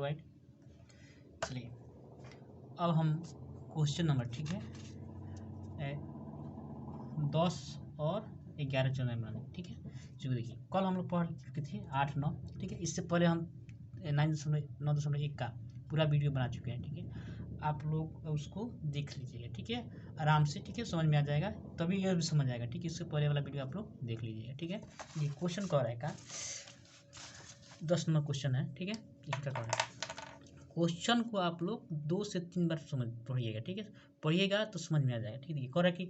Provide. चलिए अब हम क्वेश्चन नंबर, ठीक है, 10 और 11 चल रहे हैं, ठीक है। जो देखिए कल हम लोग पढ़ चुके थे 8, 9, ठीक है। इससे पहले हम 9.1 का पूरा वीडियो बना चुके हैं, ठीक है। आप लोग उसको देख लीजिएगा, ठीक है, आराम से, ठीक है, समझ में आ जाएगा, तभी यह भी समझ आएगा, ठीक है। इससे पहले वाला वीडियो आप लोग देख लीजिएगा, ठीक है। ये क्वेश्चन कह रहा है का 10 नंबर क्वेश्चन है, ठीक है। इसका कह रहा है क्वेश्चन को आप लोग 2 से 3 बार समझ पढ़िएगा, ठीक है। पढ़िएगा तो समझ में आ जाएगा, ठीक है। कह रहा है कि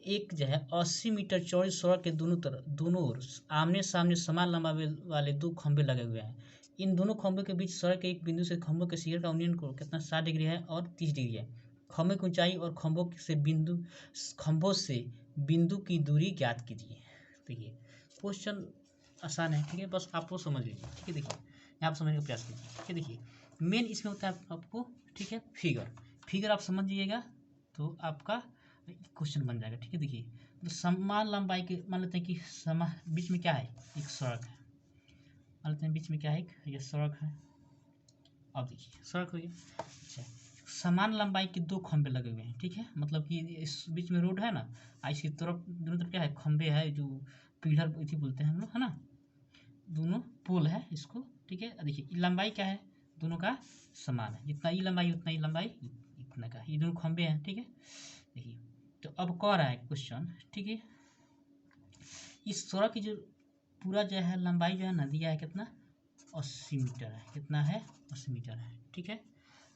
एक जो है 80 मीटर चौड़ी सड़क के दोनों ओर आमने सामने समान लंबाई वाले 2 खंभे लगे हुए हैं। इन दोनों खंभों के बीच सड़क के एक बिंदु से खंभों के शिखर का यूनियन कोण कितना 60 डिग्री है और 30 डिग्री है। खंभे की ऊंचाई और खंभों से बिंदु की दूरी ज्ञात कीजिए। देखिए क्वेश्चन आसान है, ठीक है, बस आप वो समझ लीजिए, ठीक है। देखिए यहाँ आप समझने का प्रयास कीजिए, ठीक है। देखिए मेन इसमें होता है आपको, ठीक है, फिगर आप समझिएगा तो आपका क्वेश्चन बन जाएगा, ठीक है। देखिए तो समान लंबाई के मान लेते हैं कि बीच में क्या है, एक सड़क है, मान लेते हैं बीच में क्या है, ये सड़क है। अब देखिए सड़क हो गई, अच्छा, समान लंबाई के 2 खंभे लगे हुए हैं, ठीक है। मतलब कि इस बीच में रोड है ना, इसकी तरफ दोनों तरफ क्या है, खंभे है, जो पिलर बोलते हैं हम लोग, है ना, दोनों पोल है इसको, ठीक है। देखिए लंबाई क्या है, दोनों का समान है, जितना ये लंबाई उतना ही लंबाई इतना का, ये दोनों खंभे हैं, ठीक है। देखिए तो अब कह रहा है क्वेश्चन, ठीक है, इस सड़क की जो पूरा जो है लंबाई जो है ना दिया है कितना, 80 मीटर है, कितना है, 80 मीटर है, ठीक है।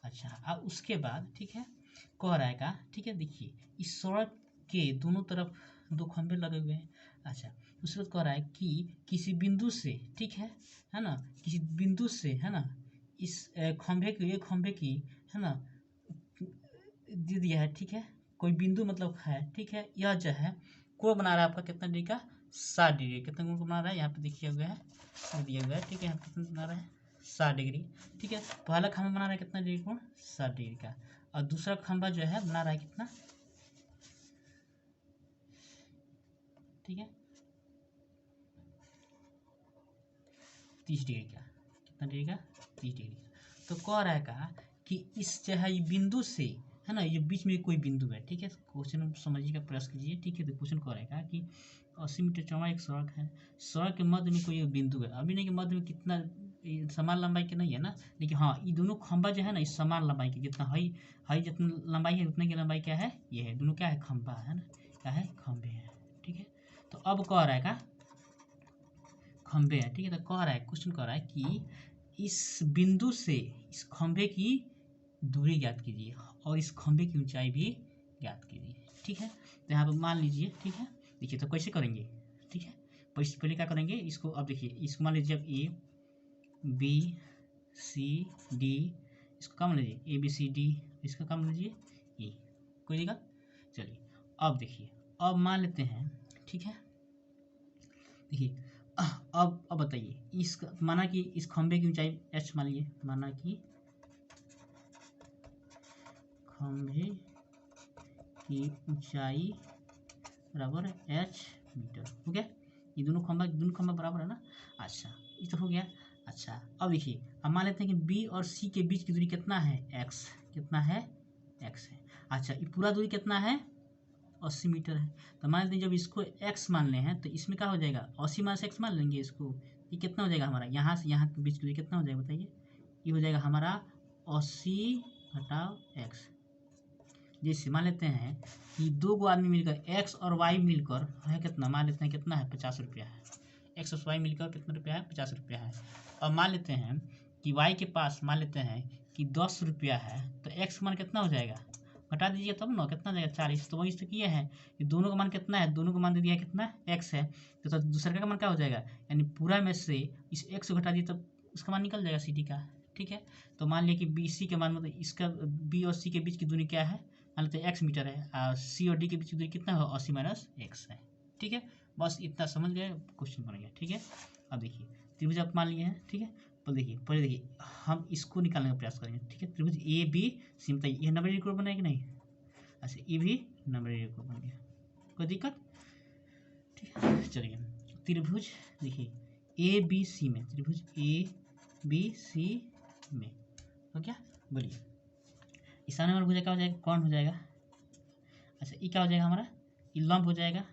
अच्छा अब उसके बाद, ठीक है, कह रहा है का, ठीक है। देखिए इस सड़क के दोनों तरफ 2 खंभे लगे हुए हैं। अच्छा उसके बाद कह रहा है कि किसी बिंदु से, ठीक है ना, किसी बिंदु से, है ना, इस खंभे की, है ना, दे दिया है, ठीक है, कोई बिंदु मतलब है, ठीक है। यह जो है कोण बना रहा है आपका कितना डिग्री का, 60 डिग्री। कितना कोण बना रहा है, यहाँ पे देखिए हुआ है, दिया हुआ है, ठीक है। यहाँ कितना बना रहा है, 60 डिग्री, ठीक है। पहला खंभा बना रहा है कितना डिग्री कोण, 60 डिग्री का, और दूसरा खंभा जो है बना रहा है कितना, ठीक है, 30 डिग्री का, कितना डिग्री का, 30 डिग्री का। तो कह रहा है का कि इस जो है बिंदु से, है ना, ये बीच में कोई बिंदु है, ठीक है। क्वेश्चन समझने का प्रयास कीजिए, ठीक है। तो क्वेश्चन कह रहा है कि 80 मीटर चौड़ा एक सड़क है, सड़क के मध्य में कोई एक बिंदु है। अभी नहीं कि मध्य में कितना समान लंबाई के नहीं है ना, लेकिन हाँ ये दोनों खंभा जो है ना इस समान लंबाई के, जितना हाई जितना लंबाई है उतने की लंबाई क्या है, ये है, दोनों क्या है, खंभा है ना, क्या है, खंभे हैं, ठीक है। तो अब कह रहा है का खंभे हैं, ठीक है। तो कह रहा है क्वेश्चन कह रहा है कि इस बिंदु से इस खंभे की दूरी ज्ञात कीजिए और इस खंभे की ऊंचाई भी ज्ञात कीजिए, ठीक है। तो यहाँ पर मान लीजिए, ठीक है। देखिए तो कैसे करेंगे, ठीक है, पहले क्या करेंगे इसको, अब देखिए इसको मान लीजिए ए बी सी डी, इसको क्या मान लीजिए ए बी सी डी, इसका क्या मान लीजिए ए, कोई दिक्कत। चलिए अब देखिए, अब मान लेते हैं, ठीक है। देखिए अब बताइए इस, माना कि इस खंभे की ऊंचाई h मान लीजिए, माना कि खंभे की ऊंचाई बराबर h मीटर, हो गया। ये दोनों खंभा बराबर है ना। अच्छा ये तो हो गया। अच्छा अब देखिए अब मान लेते हैं कि b और c के बीच की दूरी कितना है, x, कितना है, x है। अच्छा ये पूरा दूरी कितना है, 80 मीटर है। तो मान लेते हैं जब इसको x मान ले हैं तो इसमें क्या हो जाएगा, 80 में से x मान लेंगे इसको, ये कितना हो जाएगा हमारा, यहाँ से यहाँ के बीच की दूरी कितना हो जाएगा बताइए, ये हो जाएगा हमारा 80 घटाव x। जैसे मान लेते हैं कि 2 गो आदमी मिलकर x और y मिलकर है कितना, मान लेते हैं कितना है, 50 रुपया है। x और y मिलकर कितना रुपया है, 50 रुपया है। और मान लेते हैं कि y के पास मान लेते हैं कि 10 रुपया है, तो x मान कितना हो जाएगा, घटा दीजिए तब ना, कितना जाएगा 40। तो वही तो किए हैं, ये दोनों का मान कितना है, दोनों का मान दे दिया कितना, x है। तो दूसरे का मान क्या हो जाएगा, यानी पूरा में से इस x को घटा दिए तब उसका मान निकल जाएगा सी का, ठीक है। तो मान लिया कि बी सी के मान मतलब इसका बी और सी के बीच की दूरी क्या है, मान लेते हैं x मीटर है, और सी और डी के बीच की दूरी कितना है, 80 माइनस x है, ठीक है। बस इतना समझ गए, क्वेश्चन बन गया, ठीक है। अब देखिए त्रिभुज आप मान लिए हैं, ठीक है। तो देखिए पहले देखिए हम इसको निकालने का प्रयास करेंगे, ठीक है। त्रिभुज ए बी सी, बताइए ये 90 डिग्री कोण बना है कि नहीं। अच्छा ये भी 90 डिग्री कोण बन गया, कोई दिक्कत, ठीक है। चलिए त्रिभुज देखिए ए बी सी में, त्रिभुज ए बी सी में। तो क्या बोलिए, इस सामने वाला भुजा क्या हो जाएगा, कौन हो जाएगा। अच्छा ये क्या हो जाएगा हमारा, ये लंब हो जाएगा,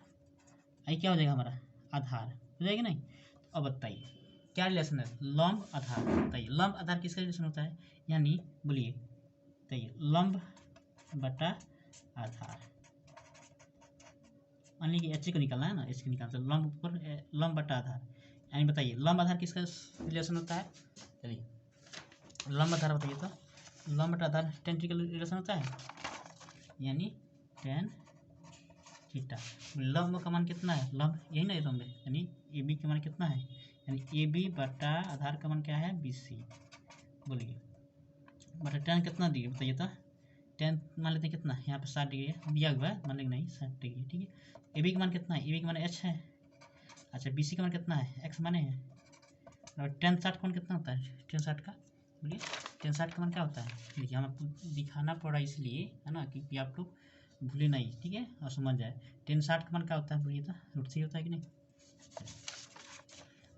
ये क्या हो जाएगा हमारा आधार हो जाएगा नहीं। तो अब बताइए क्या रिलेशन है लंब आधार, बताइए लंब आधार किसका रिलेशन होता है, यानी बोलिए बताइए लंब बटा आधार। मान लीजिए एच को निकालना है ना, एच को निकालना तो लंब ऊपर लंब बटा आधार, यानी बताइए लंब आधार किसका रिलेशन होता है। चलिए लंब आधार बताइए, तो लंब बटा आधार टेन थीटा का रिलेशन होता है, यानी टेन थीटा। लंब का मान कितना है, लंब यही ना लंब है, यानी ए बी का मान कितना है, यानी ए बी बटा आधार का मान क्या है बी सी। बोलिए बटा टेन कितना दिए बताइए, तो टेन मान लेते हैं कितना, यहाँ पे 60 डिग्री है दिया हुआ है, मान लेंगे नहीं 60 डिग्री, ठीक है। ए बी का मान कितना है, ए बी का मान एच है। अच्छा बी सी का मान कितना है, एक्स माने हैं। और टेन 60 का मान कितना होता है, टेन 60 का बोलिए, टेन 60 का मान क्या होता है। देखिए हम आपको दिखाना पड़ा इसलिए है ना, क्योंकि आप लोग भूले नहीं, ठीक है, और समझ जाए। टेन 60 का मान क्या होता है बोलिए, तो रूट 3 होता है कि नहीं,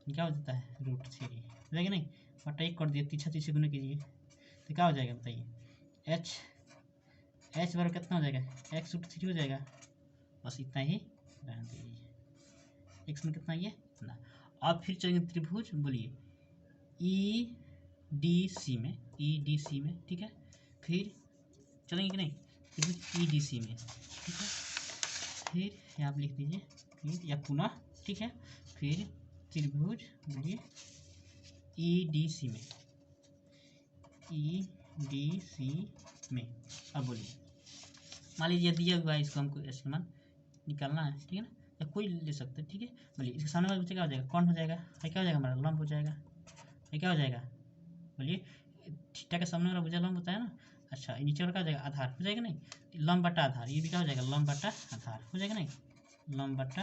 क्या हो जाता है रूट 3 हो जाएगा नहीं। बटा एक कर दिए, तीछा तीछे गुना कीजिए तो क्या हो जाएगा बताइए, एच बराबर कितना हो जाएगा, एक्स रूट 3 हो जाएगा। बस इतना ही रहने दीजिए, एक्स में कितना ये इतना। अब फिर चलेंगे त्रिभुज, बोलिए ई डी सी में, ई डी सी में, ठीक है। फिर चलेंगे कि नहीं त्रिभुज ई डी सी में, ठीक है। फिर यहाँ पर लिख दीजिए फिर या पुनः, ठीक है। फिर त्रिभुज बोलिए ई डी सी में, ई डी सी में। अब बोलिए मान लीजिए दिया हुआ है, इसको हमको इसका मान निकालना है, ठीक है ना, या कोई ले सकते हैं, ठीक है। बोलिए इसके सामने वाला बच्चा क्या हो जाएगा, कौन हो जाएगा, ये क्या हो जाएगा हमारा लंब हो जाएगा, ये क्या हो जाएगा बोलिए थीटा के सामने वाला भुजा लंब होता है ना। अच्छा नीचे वाला क्या हो जाएगा आधार हो जाएगा नहीं, लंब बटा आधार, ये भी क्या हो जाएगा लंब बटा आधार हो जाएगा नहीं, लंब बटा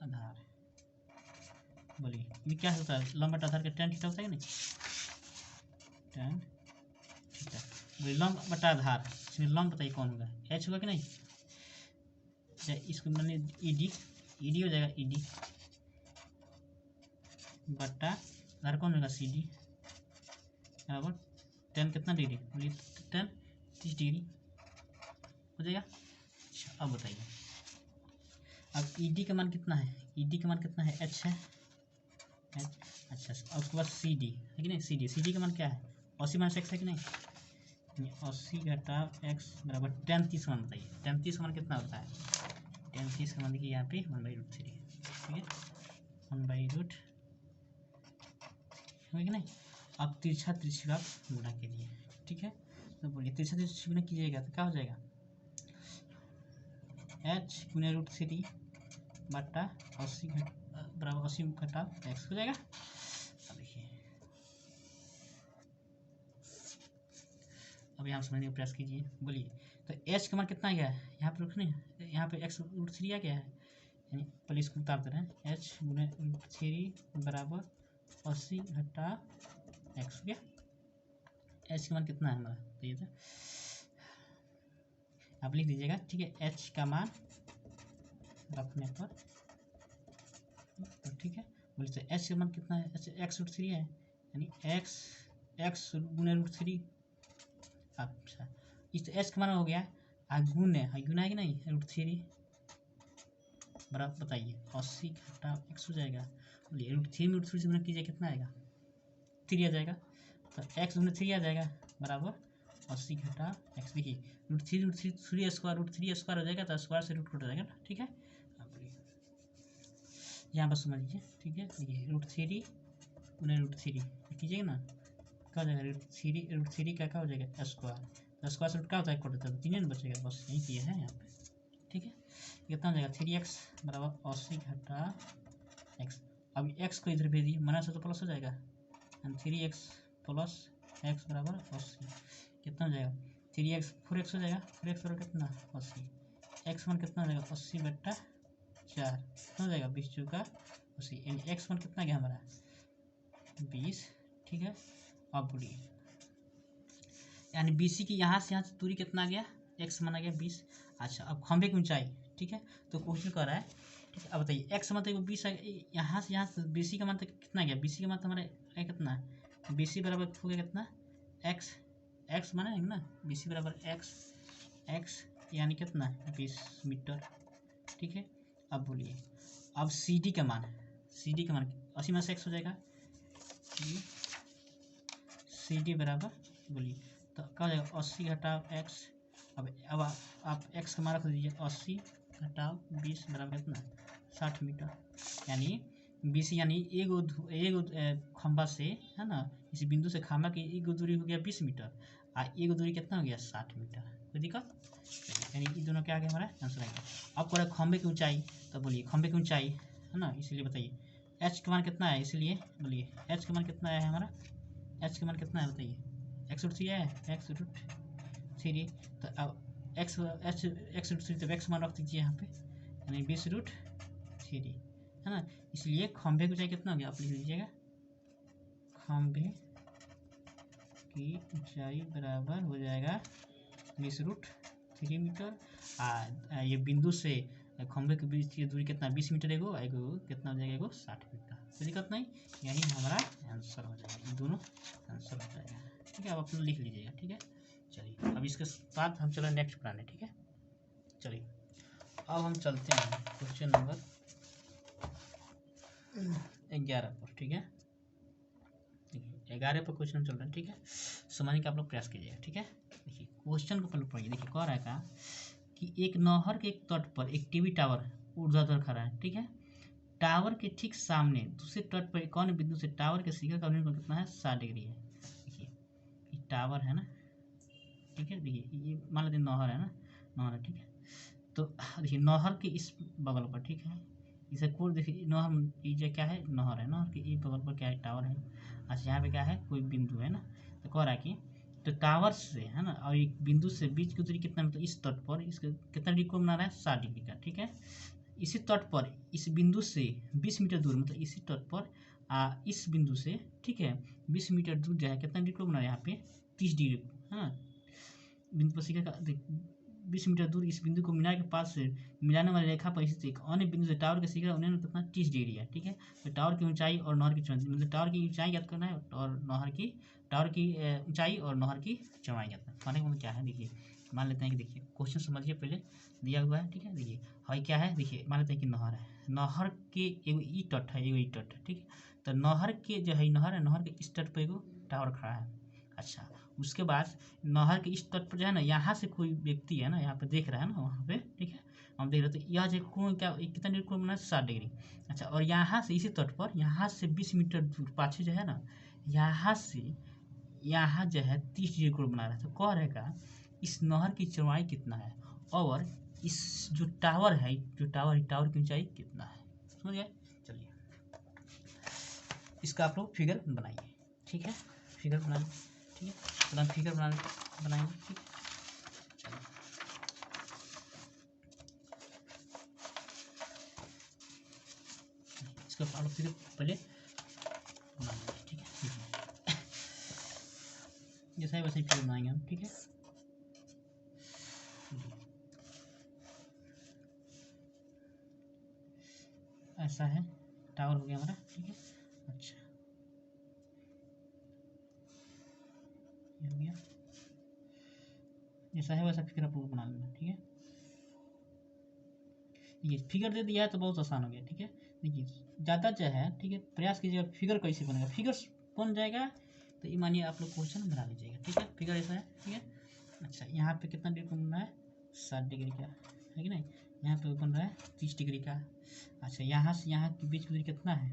आधार। बोलिए ये क्या होता है, लंब बटा आधार का टेन थीटा होता है कि नहीं, टेन थीटा। बोलिए लंब बटा आधार, इसमें लंब बताइए कौन होगा, एच होगा कि नहीं। अच्छा इसको मैंने ई डी हो जाएगा, ई डी बटा आधार कौन होगा सी डी बराबर टेन कितना डिग्री, बोलिए टेन 30 डिग्री हो जाएगा। अच्छा अब बताइए, अब ई डी का मान कितना है, ई डी का मान कितना है एच है, एच। अच्छा और उसके बाद सी डी है कि नहीं, सी डी का मान क्या है 80 माइनस एक्स है कि नहीं, 80 घटा एक्स बराबर टेन 30 का मान बताइए, टेन 30 का मान कितना होता है, टेन 30 का मान देखिए यहाँ पे 1/√3, ठीक है 1/√, है कि नहीं। अब तिरछा तिरछी का गुणा कीजिए, ठीक है। तो बोलिए तिरछा तिरछी गुणा कीजिएगा तो क्या हो जाएगा, एच गुना √3 बटा 80 बराबर 80 घटा एक्स हो जाएगा। अब देखिए अब यहाँ समझने का प्रयास कीजिए, बोलिए तो एच का मान कितना आ गया है, यहाँ पे रखने यहाँ पे एक्स √3 आ गया है, यानी पहले इसको उतार दे रहे हैं, एच गुना √3 बराबर 80 घटा एक्स हो गया। एच का मान कितना है हमारा, तो ये था आप लिख दीजिएगा, ठीक है। एच का मान रखने पर ठीक है, बोले तो एच का मान कितना है, अच्छा एक्स √3 है, यानी एक्स गुना √3। अच्छा इस एच का मान हो गया गुना है कि नहीं √3 बराबर बताइए 80 घटा एक्स हो जाएगा। बोलिए √3 में √3 से गुना कीजिए कितना आएगा 3 आ जाएगा, तो एक्स गुना 3 आ जाएगा बराबर 80 घटा एक्स। देखिए √3 स्क्वायर हो जाएगा, तो स्क्वायर से रूट कट हो जाएगा ना, ठीक है। यहाँ पर समझ लीजिए, ठीक है। देखिए √3 गुना √3 कीजिएगा ना, क्या हो जाएगा √3 क्या हो जाएगा स्क्वायर, तो स्क्वायर से रूट क्या होता है कट होता है, 3 ना बचेगा, बस यही किया है यहाँ पे, ठीक है। कितना हो जाएगा 3x बराबर 80 घटा एक्स। अब x को इधर भेज दिए, माइनस तो प्लस हो जाएगा, 3x प्लस x बराबर 80 कितना हो जाएगा 3x 4x हो जाएगा, 4x बराबर कितना 80, x मान कितना हो जाएगा 80 बट्टा 4 कितना हो जाएगा 20 चौका 80, यानी x मान कितना गया हमारा 20, ठीक है। अब बोलिए यानी BC की यहाँ से दूरी कितना आ गया x माना गया 20। अच्छा अब खंभे की ऊंचाई, ठीक है, तो क्वेश्चन कर रहा है, ठीक है। अब बताइए x मान तो 20 यहाँ से BC का मान तो कितना गया, BC का मान तो हमारा कितना BC बराबर हो गया कितना x, x माना है ना, BC बराबर x यानी कितना 20 मीटर, ठीक है। अब बोलिए, अब CD का मान 80 में से x हो जाएगा, CD बराबर बोलिए तो क्या हो जाएगा 80 घटाव x। अब आप x का मान रख दीजिए, 80 घटाव 20 बराबर कितना 60 मीटर, यानी BC यानी एगो खंभा से है ना, इस बिंदु से खंभा की एगो दूरी हो गया 20 मीटर और एगो दूरी कितना हो गया 60 मीटर। कोई दिक्कत, यानी ये दोनों क्या आ गया हमारा आंसर आ गया। अब करें खंभे की ऊंचाई, तो बोलिए खंभे की ऊंचाई है ना, इसलिए बताइए h का मान कितना है, इसलिए बोलिए h का मान कितना है हमारा, h का मान कितना है बताइए, x√3 है, x√3। तो अब x√3 तो x मान रख दीजिए यहाँ पे, यानी 20√3 है ना, इसलिए खंभे की ऊंचाई कितना हो गया आप लिख लीजिएगा, खंभे की ऊंचाई बराबर हो जाएगा 20√3 मीटर। ये बिंदु से खंभे के बीच की दूरी कितना 20 मीटर, एगो कितना हो जाएगा, एगो 60 मीटर। कोई दिक्कत नहीं, यही हमारा आंसर हो जाएगा, दोनों आंसर हो जाएगा, ठीक है। अब अपना लिख लीजिएगा, ठीक है। चलिए अब इसके बाद हम चलो नेक्स्ट बनाने, ठीक है। चलिए अब हम चलते हैं क्वेश्चन नंबर 11 पर, ठीक है। 11 पर क्वेश्चन चल रहा है, ठीक है। समझने का आप लोग प्रयास कीजिएगा, ठीक है। देखिए क्वेश्चन को पहले पढ़िए, देखिए कह रहा है का कि एक नहर के एक तट पर एक टीवी टावर ऊर्ध्वाधर खड़ा है, ठीक है। टावर के ठीक सामने दूसरे तट पर एक अन्य बिंदु से टावर के शिखर का कोण कितना है 60 डिग्री है। देखिए ये टावर है ना, ठीक है। देखिए ये मान लेते नहर है ना, नहर है, ठीक है। तो देखिए नहर के इस बगल पर, ठीक है, इसे कोण देखिए नहर ये क्या है, नहर है, नहर के इस बगल पर क्या है टावर है। अच्छा यहाँ पे क्या है कोई बिंदु है ना, तो कह रहा है कि तो टावर से है ना और एक बिंदु से बीच की दूरी कितना, मतलब इस तट पर इसका कितना डिग्री कोण बना रहा है 60 डिग्री का, ठीक है। इसी तट पर इस बिंदु से 20 मीटर दूर, मतलब इसी तट पर इस बिंदु से, ठीक है, 20 मीटर दूर जो है कितना डिग्री कोण बना रहा है यहाँ पे 30 डिग्री है ना। बिंदु पर शिखर का 20 मीटर दूर इस बिंदु को मीनार के पास से मिलाने वाली रेखा पर स्थित एक अन्य बिंदु से टावर के शिखर उन्हें कितना 30 डिग्री है, ठीक है। तो टावर की ऊंचाई और नहर की चौड़ाई, मतलब टावर की ऊंचाई ज्ञात करना है और टावर की ऊंचाई और नहर की चौड़ाई ज्ञात करना। कहने का मतलब क्या है, देखिए मान लेते हैं कि देखिए क्वेश्चन समझिए पहले दिया हुआ है, ठीक है। देखिए हाई क्या है, देखिए मान लेते हैं कि नहर है, नहर के एगो ई तट है, एगो ई तट है, ठीक है। तो नहर के जो है नहर है, नहर के इस तट पर एगो टावर खड़ा है। अच्छा उसके बाद नहर के इस तट पर जो है ना, यहाँ से कोई व्यक्ति है ना यहाँ पे देख रहा है ना, वहाँ पे, ठीक है, हम देख रहे थे यह जो कोण क्या कितना डिग्री कोण बना है 60 डिग्री। अच्छा और यहाँ से इसी तट पर यहाँ से 20 मीटर दूर पाछे जो है ना, यहाँ से यहाँ जो है 30 डिग्री कोण बना रहा है। तो कह रहेगा इस नहर की चौड़ाई कितना है और इस जो टावर है, जो टावर की ऊंचाई कितना है, समझ गए। चलिए इसका आप लोग फिगर बनाइए, ठीक है, फिगर बनाइए, ठीक है। तो हम फिगर बनाएंगे, ठीक है। चलिए इसका आप लोग फिगर पहले बनाएंगे, ठीक है। जैसा है वैसे ही फिगर बनाएंगे हम, ठीक है। ऐसा है टावर हो गया हमारा, ठीक है। अच्छा ये हो गया, जैसा है वैसा फिगर आप लोग बना लेना, ठीक है। ये फिगर दे दिया है तो बहुत आसान हो गया, ठीक है। देखिए ज़्यादा जो है, ठीक है, प्रयास कीजिएगा फिगर कैसे बनेगा, फिगर बन जाएगा तो ये मानिए आप लोग क्वेश्चन बना लीजिएगा, ठीक है। फिगर ऐसा है, ठीक है। अच्छा यहाँ पे कितना डिग्री बन रहा है 60 डिग्री का, है कि नहीं। यहाँ पे बन रहा है 30 डिग्री का। अच्छा यहाँ से यहाँ के बीच की दूरी कितना है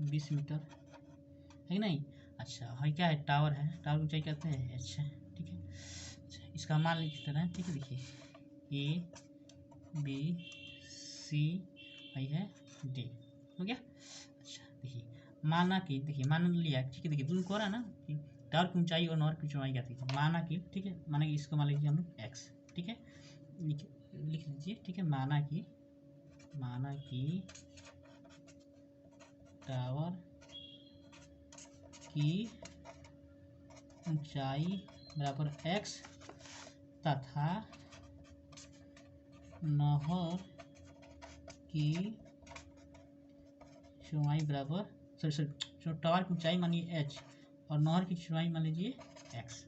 20 मीटर, है कि नहीं। अच्छा है क्या है टावर है, टावर की ऊंचाई कहते हैं अच्छा, ठीक है। अच्छा इसका मान लिख देना है, ठीक है। देखिए A B C आई है D हो गया। अच्छा देखिए माना कि, देखिए मान लिया, ठीक है। देखिए दोनों को रहा है ना कि टावर की ऊंचाई और नहर की चौड़ाई क्या थी, माना कि, ठीक है, माना कि इसको मान लीजिए हम लोग x, ठीक है, लिख लीजिए, ठीक है। माना कि टावर की ऊंचाई बराबर x तथा नहर की चौड़ाई बराबर तो टावर की ऊंचाई मानिए h और नहर की चौड़ाई मान लीजिए x।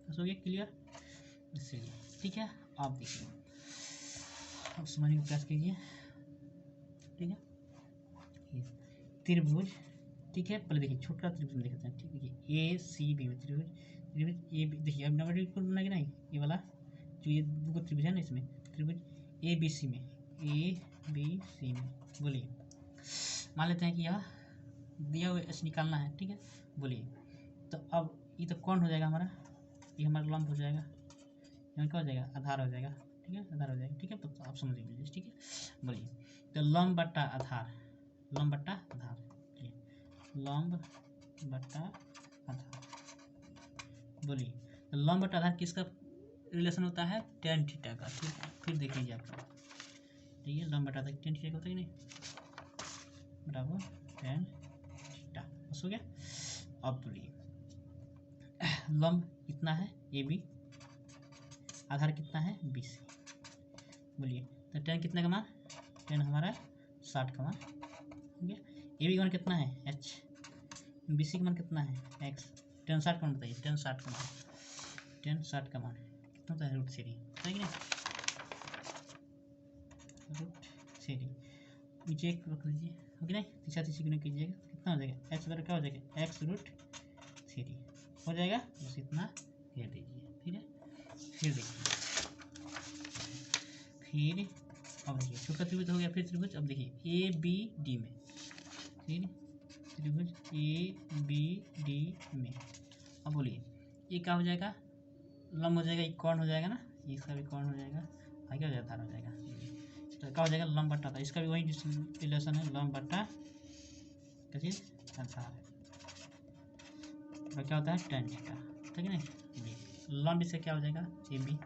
हो गया क्लियर? इसलिए ठीक है। आप देखिए, अब समझने का प्रयास कीजिए। ठीक है, त्रिभुज, ठीक है, पहले देखिए छोटा त्रिभुज देखते हैं। ठीक है, ए सी बी में त्रिभुज, त्रिभुज ए बी, देखिए अब नंबर बनाएंगे नहीं, ये वाला जो ये दो त्रिभुज है ना, इसमें त्रिभुज ए बी सी में, ए बी सी में, बोलिए मान लेते हैं कि यह दिया हुआ एच निकालना है। ठीक है, बोलिए तो अब ये तो कौन हो जाएगा हमारा, ये हमारा लंब हो जाएगा, यहाँ क्या हो जाएगा, आधार हो जाएगा। ठीक है, आधार हो जाएगा। ठीक है, तो आप समझ लीजिए। ठीक है, बोलिए तो लंब बट्टा आधार, लंब बट्टा आधार, लंब बट्टा आधार, बोलिए तो लंब बट्टा आधार किसका रिलेशन होता है, टेन थीटा का। ठीक है, फिर देख लीजिए आपका, ठीक है, लंब बट्टा आधार टेन थीटा का होता है कि नहीं, बराबर टेन थीटा। बस हो गया। अब बोलिए लंब कितना है ए बी, आधार कितना है बी सी, बोलिए तो टेन कितने का मान, टेन हमारा 60 का मान हो गया। ए बी का मान कितना है एच, बी सी का मान कितना है एक्स, टेन 60 का मान बताइए, टेन 60 का मान, टेन 60 का मान कितना होता है, रूट थ्री, है कि नहीं, रूट थ्री। नीचे एक रख लीजिए, हो कि नहीं, तीसरा तीसरी गुना कीजिएगा, कितना हो जाएगा, एक्स बराबर क्या हो जाएगा, एक्स रूट थ्री हो जाएगा। बस इतना कह दीजिए। ठीक है, फिर देखिए, फिर अब देखिए छोटा त्रिभुज हो गया, फिर त्रिभुज, अब देखिए ए बी डी में, फिर त्रिभुज ए बी डी में, अब बोलिए ये क्या हो जाएगा, लंब हो जाएगा, ये कौन हो जाएगा ना, इसका भी कौन हो जाएगा, आगे हो जाएगा, आधार हो जाएगा। तो क्या हो जाएगा, लंब बट्टा था, इसका भी वही रिलेशन है, लंब बट्टा क्या चीज, आधार, तो क्या होता है टेन थीटा। ठीक है नहीं, लंब इससे क्या हो जाएगा ए बी,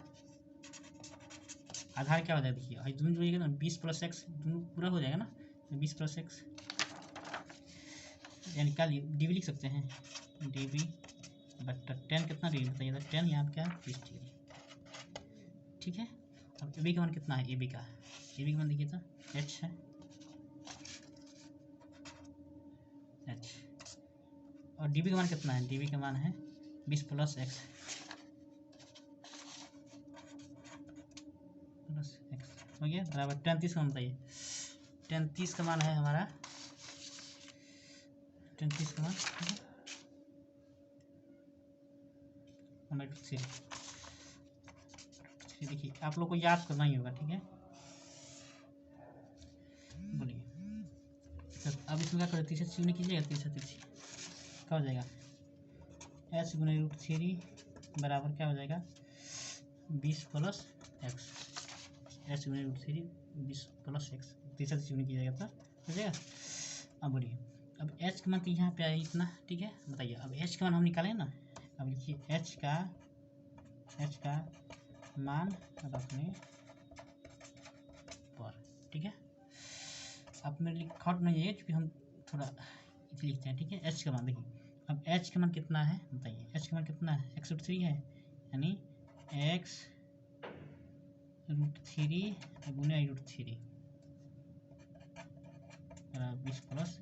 आधार क्या हो जाएगा, देखिए दोनों जोड़िएगा ना, 20 प्लस एक्स, दोनों पूरा हो जाएगा ना, 20 प्लस एक्स, यानी क्या डी बी लिख सकते हैं, डी बी बट्टा टेन कितना डिग्री बताइए, तो टेन यहाँ पे क्या है 20 डिग्री। ठीक है, अब ए बी का मान कितना है, ए बी का मान देखिए तो एच है, एच, और डी बी का मान कितना है, डी बी का मान है 20 प्लस एक्स, प्लस एक्स हो गया, बराबर 33 का मान बताइए, 33 का मान है हमारा, 33 का मान हमारे थ्री। देखिए आप लोग को याद करना ही होगा। ठीक है, बोलिए तो अब इसमें क्या करें, तीसरे चीज में कीजिएगा, तीसरा तीसरी क्या हो जाएगा, एच गुना रूट थ्री बराबर क्या हो जाएगा 20 प्लस एक्स, एच गुना रूट थ्री 20 प्लस एक्स, तीसरा तीसरी में कीजिएगा तो हो जाएगा। अब बोलिए अब एच का मान तो यहाँ पे आया इतना। ठीक है, बताइए अब एच का मान हम निकालें ना, अब लिखिए एच का मान रखने पर। ठीक है, अब मेरे लिए खट नहीं है क्योंकि हम थोड़ा इसे लिखते हैं। ठीक है, एच का मान देखिए, अब एच का मान कितना है बताइए, एच का मान कितना है, एक्स रूट थ्री है, यानी एक्स रूट थ्री गुना रूट थ्री 20 प्लस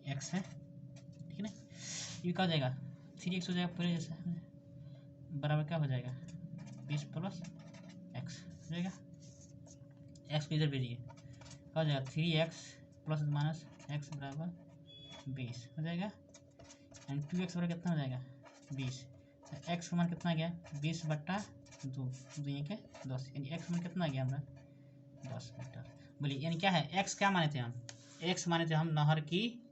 एक्स है। ठीक है ना, ये क्या हो जाएगा 3x हो जाएगा पूरे जैसा, बराबर क्या हो जाएगा 20 प्लस एक्स हो जाएगा, एक्स को इधर भेजिए, क्या हो जाएगा 3x प्लस माइनस एक्स बराबर 20 हो जाएगा, एंड 2x बराबर कितना हो जाएगा 20, तो एक्स का मान कितना आ गया 20 बट्टा 2, दुनिया के 10, यानी एक्स मान कितना आ गया हमारा 10 मीटर। बोलिए यानी क्या है, एक्स क्या माने थे हम, एक्स माने थे हम नहर की,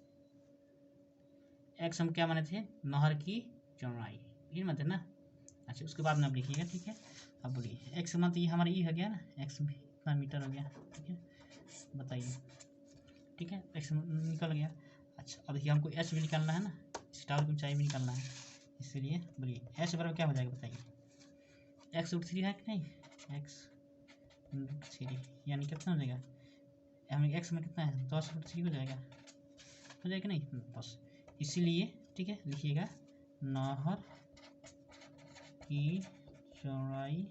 एक्स हम क्या माने थे नहर की चौड़ाई, ये मानते ना। अच्छा उसके बाद में आप लिखिएगा। ठीक है, अब बोलिए एक्स मान तो ये हमारा ई हो गया ना, एक्स कितना मीटर हो गया। ठीक है, बताइए। ठीक है, एक्स निकल गया। अच्छा अब देखिए हमको एच भी निकालना है ना, इस टावर की ऊंचाई भी निकालना है, इसलिए बोलिए एच बराबर क्या हो जाएगा बताइए, एक्स रूट थ्री है कि नहीं, एक्स रूट थ्री यानी कितना हो जाएगा, हमें एक्स में कितना है 10 रूट थ्री हो जाएगा कि नहीं, बस इसीलिए। ठीक है, लिखिएगा नहर की चौड़ाई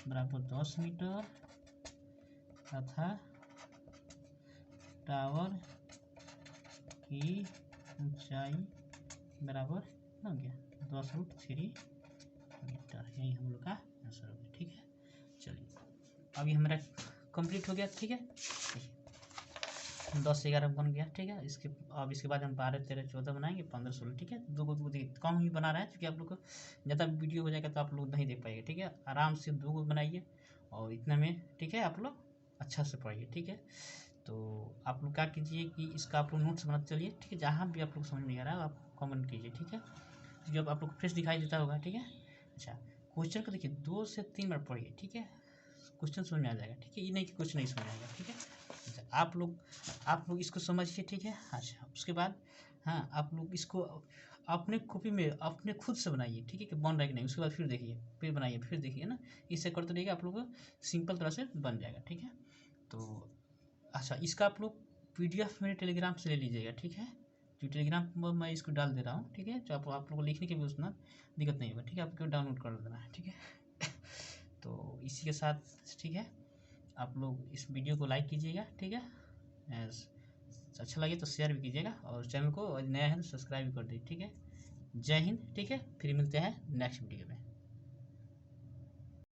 बराबर 10 मीटर तथा टावर की ऊंचाई बराबर हो गया 10√3 मीटर, यही हम लोग का आंसर हो गया। ठीक है, चलिए अभी हमारा कंप्लीट हो गया। ठीक है, 10 से 11 बन गया। ठीक है, अब इसके बाद हम 12, 13, 14 बनाएंगे, 15, 16। ठीक है, दो को कम ही बना रहे हैं क्योंकि आप लोग को ज़्यादा वीडियो हो जाएगा तो आप लोग नहीं देख पाएंगे। ठीक है, आराम से 2 को बनाइए और इतना में ठीक है आप लोग अच्छा से पढ़िए। ठीक है, तो आप लोग क्या कीजिए कि इसका आप लोग नोट्स बनाते चलिए। ठीक है, जहाँ भी आप लोग समझ नहीं आ रहा है आप कमेंट कीजिए। ठीक है, जब आप लोग फ्रेश दिखाई देता होगा। ठीक है, अच्छा क्वेश्चन को देखिए 2 से 3 बार पढ़िए। ठीक है, क्वेश्चन समझ में आ जाएगा। ठीक है, ये नहीं कि कुछ नहीं समझ आएगा। ठीक है, अच्छा आप लोग इसको समझिए। ठीक है, अच्छा उसके बाद हाँ आप लोग इसको अपने कॉपी में अपने खुद से बनाइए। ठीक है, कि बन रहा है कि नहीं, उसके बाद फिर देखिए, फिर बनाइए, फिर देखिए ना, इससे करते रहिएगा आप लोग को सिंपल तरह से बन जाएगा। ठीक है, तो अच्छा इसका आप लोग PDF मेरे टेलीग्राम से ले लीजिएगा। ठीक है, जो टेलीग्राम पर मैं इसको डाल दे रहा हूँ। ठीक है, जो आप लोग को लिखने के भी उतना दिक्कत नहीं होगा। ठीक है, आपको डाउनलोड कर देना है। ठीक है, तो इसी के साथ ठीक है आप लोग इस वीडियो को लाइक कीजिएगा। ठीक है, अच्छा लगे तो शेयर भी कीजिएगा और चैनल को नया है तो सब्सक्राइब भी कर दीजिए। ठीक है, जय हिंद। ठीक है, फिर मिलते हैं नेक्स्ट वीडियो में।